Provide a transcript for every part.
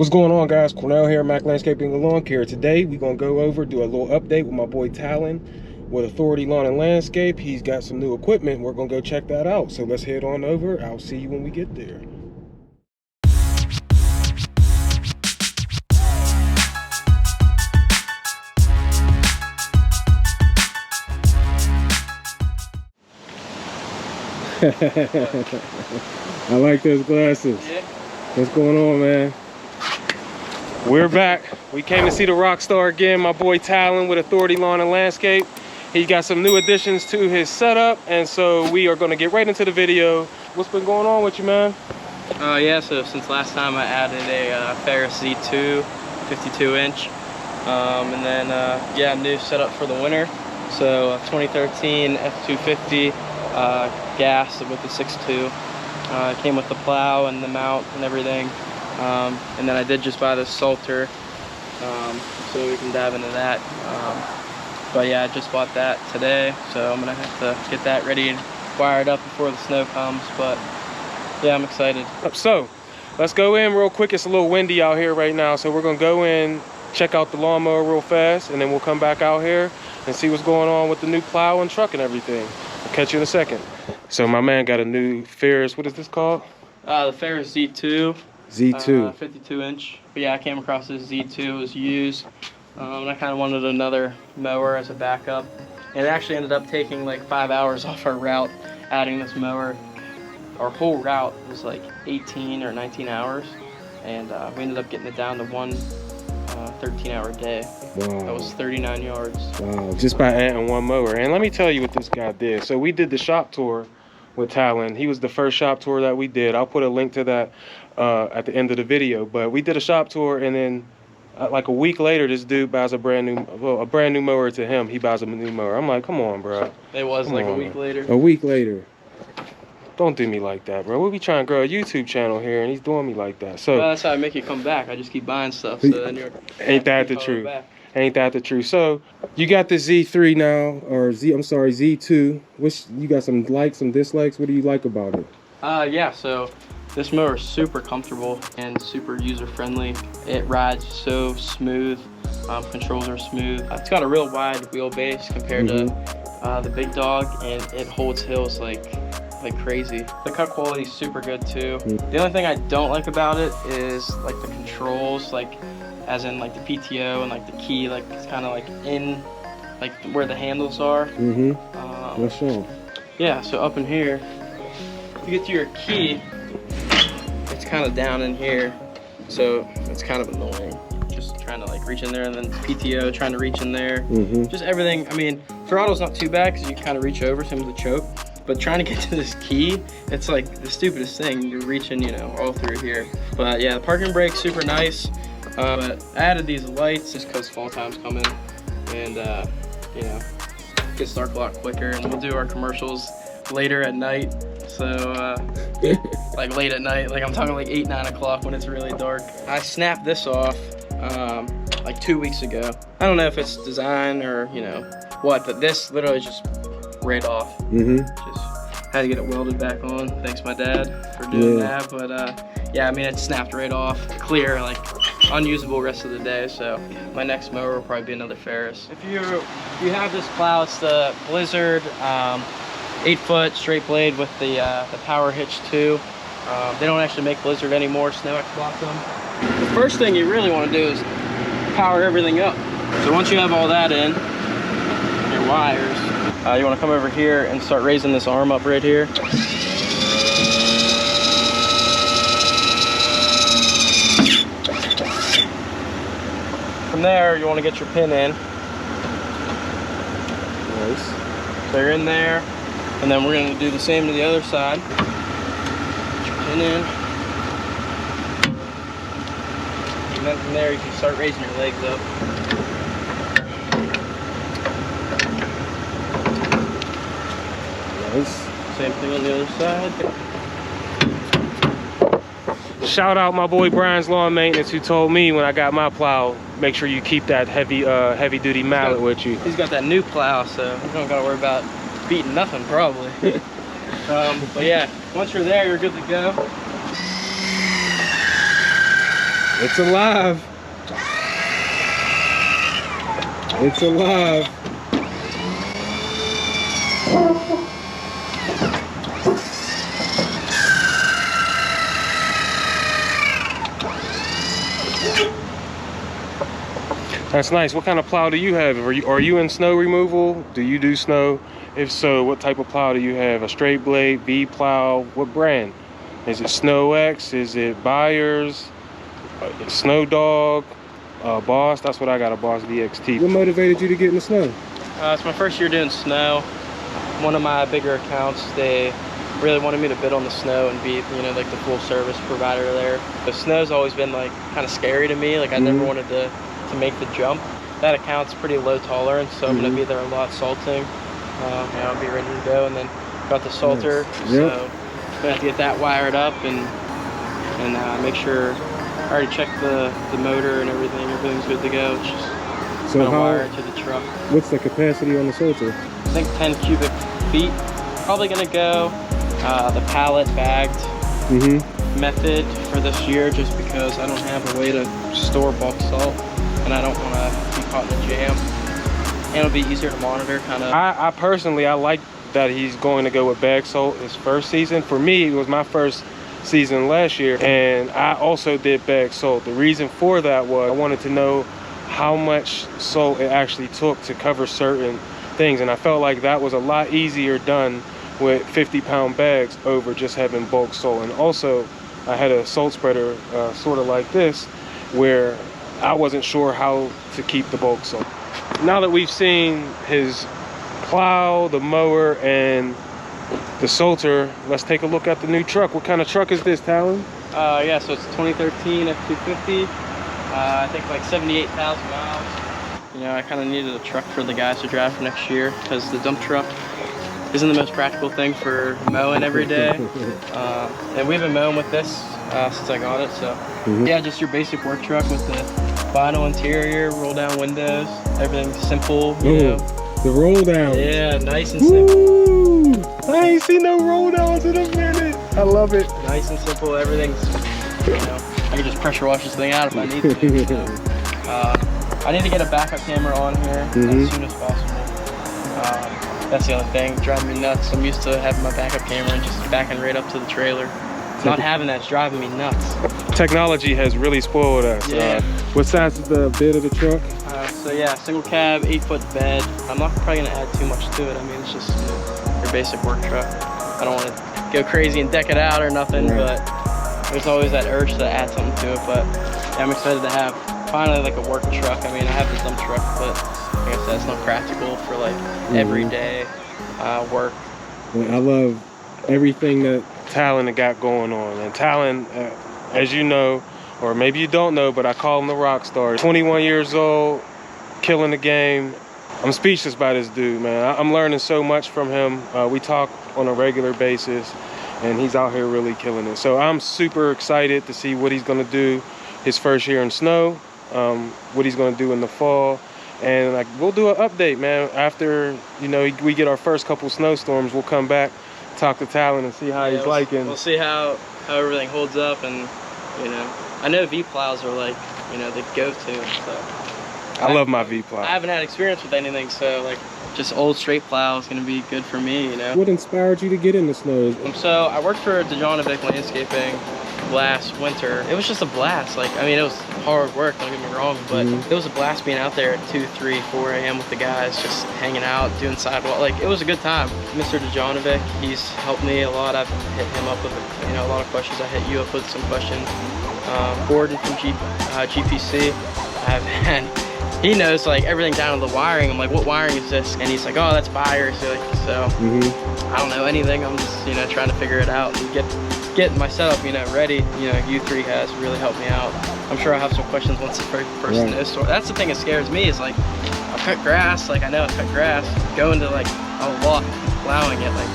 What's going on, guys? Cornell here, Mac Landscaping and Lawn Care. Today we're gonna go over, do a little update with my boy Tallon with Authority Lawn and Landscape. He's got some new equipment. We're gonna go check that out. So let's head on over. I'll see you when we get there. I like those glasses. Yeah. What's going on, man? We're back. We came to see the Rockstar again. My boy Tallon with Authority Lawn and Landscape. He got some new additions to his setup, and so we are going to get right into the video. What's been going on with you, man? Yeah, so since last time I added a Ferris Z2 52-inch, and then yeah, new setup for the winter. So 2013 F250 gas with the 6.2. Came with the plow and the mount and everything. And then I did just buy this salter, so we can dive into that. But yeah, I just bought that today, so I'm gonna have to get that ready and wired up before the snow comes. But yeah, I'm excited. So let's go in real quick. It's a little windy out here right now, so we're gonna go in, check out the lawnmower real fast, and then we'll come back out here and see what's going on with the new plow and truck and everything. I'll catch you in a second. So my man got a new Ferris, what is this called? The Ferris Z2. Z2. 52-inch. But yeah, I came across this Z2, it was used. And I kind of wanted another mower as a backup. And it actually ended up taking like 5 hours off our route, adding this mower. Our whole route was like 18 or 19 hours. And we ended up getting it down to one 13-hour day. Wow. That was 39 yards. Wow, just by adding one mower. And let me tell you what this guy did. So we did the shop tour with Tallon. He was the first shop tour that we did. I'll put a link to that at the end of the video. But we did a shop tour, and then like a week later, this dude buys a brand new mower to him. He buys a new mower. I'm like, come on, bro. It was like a week later. A week later. Don't do me like that, bro. We'll be trying to grow a YouTube channel here, and he's doing me like that. So well, that's how I make you come back. I just keep buying stuff. So then you're ain't that the truth? Ain't that the truth? So you got the Z3 now, or Z2. Which you got some likes, some dislikes. What do you like about it? Yeah. So this mower is super comfortable and super user friendly. It rides so smooth. Controls are smooth. It's got a real wide wheelbase compared to the big dog, and it holds hills like crazy. The cut quality is super good too. The only thing I don't like about it is like the controls, like as in like the PTO and like the key, like it's kind of like in like where the handles are. That's all. Yeah, so up in here, to get to your key, it's kind of down in here, so it's kind of annoying. Just trying to like reach in there, and then PTO trying to reach in there. Just everything. I mean, throttle's not too bad because you kind of reach over some of the choke. But trying to get to this key, it's like the stupidest thing. You're reaching, you know, all through here. But yeah, the parking brake's super nice. But I added these lights just because fall time's coming, and you know, it gets dark a lot quicker. And we'll do our commercials later at night. So like late at night, like I'm talking like 8, 9 o'clock when it's really dark. I snapped this off like 2 weeks ago. I don't know if it's design or you know what, but this literally just right off. Just had to get it welded back on. Thanks my dad for doing that. But yeah, I mean it snapped right off, clear, like unusable rest of the day. So my next mower will probably be another Ferris. If you have this plow, it's the Blizzard 8-foot straight blade with the power hitch too. They don't actually make Blizzard anymore. SnowX bought them. The first thing you really want to do is power everything up. So once you have all that in, your wires, you want to come over here and start raising this arm up right here. From there, you want to get your pin in. Nice. So you're in there, and then we're going to do the same to the other side. Get your pin in. And then from there, you can start raising your legs up. Same thing on the other side. Shout out my boy Brian's Lawn Maintenance, who told me when I got my plow, make sure you keep that heavy duty mallet with you. He's got that new plow, so you don't gotta worry about beating nothing probably. But yeah, once you're there, you're good to go. It's alive. It's alive. That's nice. What kind of plow do you have? Are you in snow removal? Do you do snow? If so, what type of plow do you have? A straight blade, V plow? What brand? Is it Snow X? Is it Byers? Snow Dog? Boss? That's what I got, a Boss VXT. What motivated you to get in the snow? It's my first year doing snow. One of my bigger accounts, they really wanted me to bid on the snow and be, you know, like the full service provider there. The snow's always been like kind of scary to me. Like I never wanted to make the jump. That account's pretty low tolerance, so I'm gonna be there a lot salting. I'll be ready to go, and then got the salter. Nice. So I'm gonna have to get that wired up and make sure. I already checked the motor and everything. Everything's good to go. It's just so wire to the truck. What's the capacity on the salter? I think 10 cubic feet. Probably gonna go the pallet bagged method for this year, just because I don't have a way to store bulk salt. And I don't want to be caught in a jam. And it'll be easier to monitor, kind of. I personally, I like that he's going to go with bag salt his first season. For me, it was my first season last year, and I also did bag salt. The reason for that was I wanted to know how much salt it actually took to cover certain things, and I felt like that was a lot easier done with 50-pound bags over just having bulk salt. And also, I had a salt spreader sort of like this, where I wasn't sure how to keep the bulk salt. Now that we've seen his plow, the mower, and the salter, let's take a look at the new truck. What kind of truck is this, Tallon? Yeah, so it's 2013 F250. I think like 78,000 miles. You know, I kind of needed a truck for the guys to drive for next year, because the dump truck isn't the most practical thing for mowing every day. And we've been mowing with this since I got it, so yeah, just your basic work truck with the vinyl interior, roll down windows, everything's simple, you know. The roll down. Yeah, nice and simple. I ain't seen no roll downs in a minute. I love it. Nice and simple, everything's, you know, I can just pressure wash this thing out if I need to. So, I need to get a backup camera on here as soon as possible. That's the only thing driving me nuts. I'm used to having my backup camera and just backing right up to the trailer. Not having that's driving me nuts. Technology has really spoiled us. Yeah. What size is the bed of the truck? So yeah, single cab, 8-foot bed. I'm not probably gonna add too much to it. I mean, it's just your basic work truck. I don't want to go crazy and deck it out or nothing, but there's always that urge to add something to it. But yeah, I'm excited to have finally like a work truck. I mean, I have the dump truck, but like I said, it's not practical for like everyday work. I love everything that Tallon got going on. And Tallon, as you know, or maybe you don't know, but I call him the Rockstar. 21 years old, killing the game. I'm speechless by this dude, man. I'm learning so much from him. We talk on a regular basis, and he's out here really killing it. So I'm super excited to see what he's gonna do his first year in snow, what he's gonna do in the fall. And like, we'll do an update, man. After, you know, we get our first couple snowstorms, we'll come back, talk to Tallon, and see how he's liking. We'll see how everything holds up, and you know, I know V plows are like, you know, the go-to. So I love my V plow. I haven't had experience with anything, so like just old straight plow is gonna be good for me, you know. What inspired you to get into snow? So I worked for Jennings Landscaping last winter. It was just a blast. Like, I mean, it was hard work, don't get me wrong, but it was a blast being out there at 2, 3, 4 a.m. with the guys, just hanging out, doing sidewalk. Like, it was a good time. Mr. Dejanovic, he's helped me a lot. I've hit him up with, you know, a lot of questions. I hit you up with some questions. Gordon from GPC, he knows like everything down to the wiring. I'm like, what wiring is this? And he's like, oh, that's Byers. So I don't know anything. I'm just, you know, trying to figure it out and get my setup, you know, ready. You know, U3 has really helped me out. I'm sure I'll have some questions once the first snowstorm. That's the thing that scares me, is like, I cut grass, like I know I cut grass, going to like a lot, plowing it, like,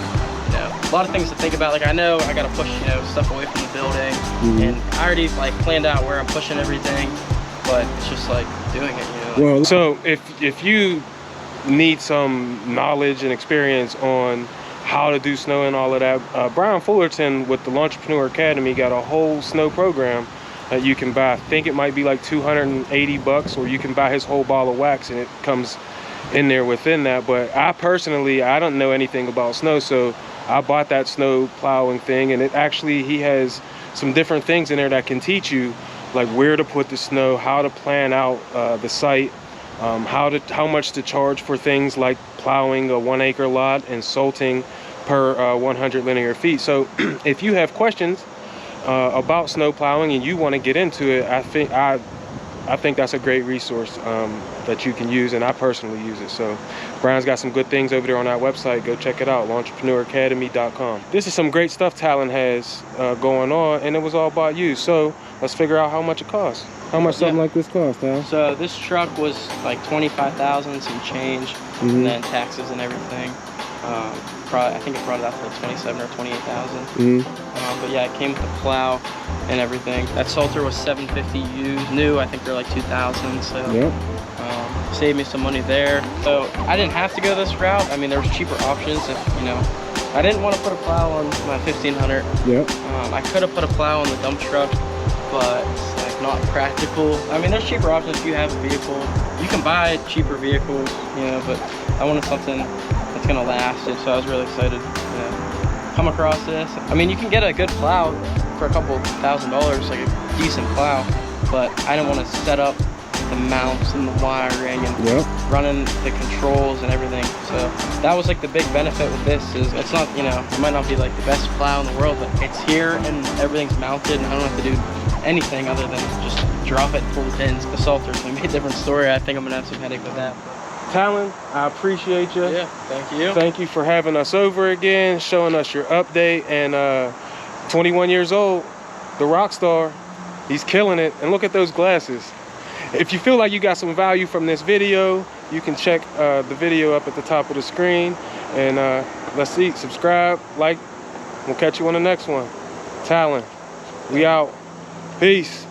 you know, a lot of things to think about. Like, I know I gotta push, you know, stuff away from the building, and I already like planned out where I'm pushing everything, but it's just like doing it, you know. Like, well, so if you need some knowledge and experience on how to do snow and all of that, Brian Fullerton with the Entrepreneur Academy got a whole snow program that you can buy. I think it might be like $280, or you can buy his whole ball of wax and it comes in there within that. But I personally, I don't know anything about snow, so I bought that snow plowing thing, and it actually, he has some different things in there that can teach you like where to put the snow, how to plan out the site, how much to charge for things like plowing a 1 acre lot and salting per 100 linear feet. So if you have questions about snow plowing and you want to get into it, I think that's a great resource that you can use, and I personally use it. So Brian's got some good things over there on that website. Go check it out, launchpreneuracademy.com. This is some great stuff Tallon has going on, and it was all about you. So let's figure out how much it costs. How much something like this costs, Tal? So this truck was like 25,000, some change, and then taxes and everything. I think it brought it out to like 27 or 28,000. But yeah, it came with the plow and everything. That salter was 750 used, new. I think they're like 2,000. So saved me some money there. So I didn't have to go this route. I mean, there was cheaper options. If I didn't want to put a plow on my 1500. I could have put a plow on the dump truck, but it's like not practical. I mean, there's cheaper options if you have a vehicle. You can buy cheaper vehicles, but I wanted something that's gonna last, and so I was really excited to come across this. I mean, you can get a good plow for a couple $1,000, like a decent plow, but I didn't want to set up the mounts and the wiring and running the controls and everything. So that was like the big benefit with this, is it's not, it might not be like the best plow in the world, but it's here and everything's mounted, and I don't have to do anything other than just drop it, pull the pins. The salter's gonna be a different story. I think I'm gonna have some headache with that. Tallon, I appreciate you. Yeah, thank you. Thank you for having us over again, showing us your update. And 21 years old, the Rockstar, he's killing it. And look at those glasses. If you feel like you got some value from this video, you can check the video up at the top of the screen. And let's see, subscribe, like. We'll catch you on the next one. Tallon, we out. Peace.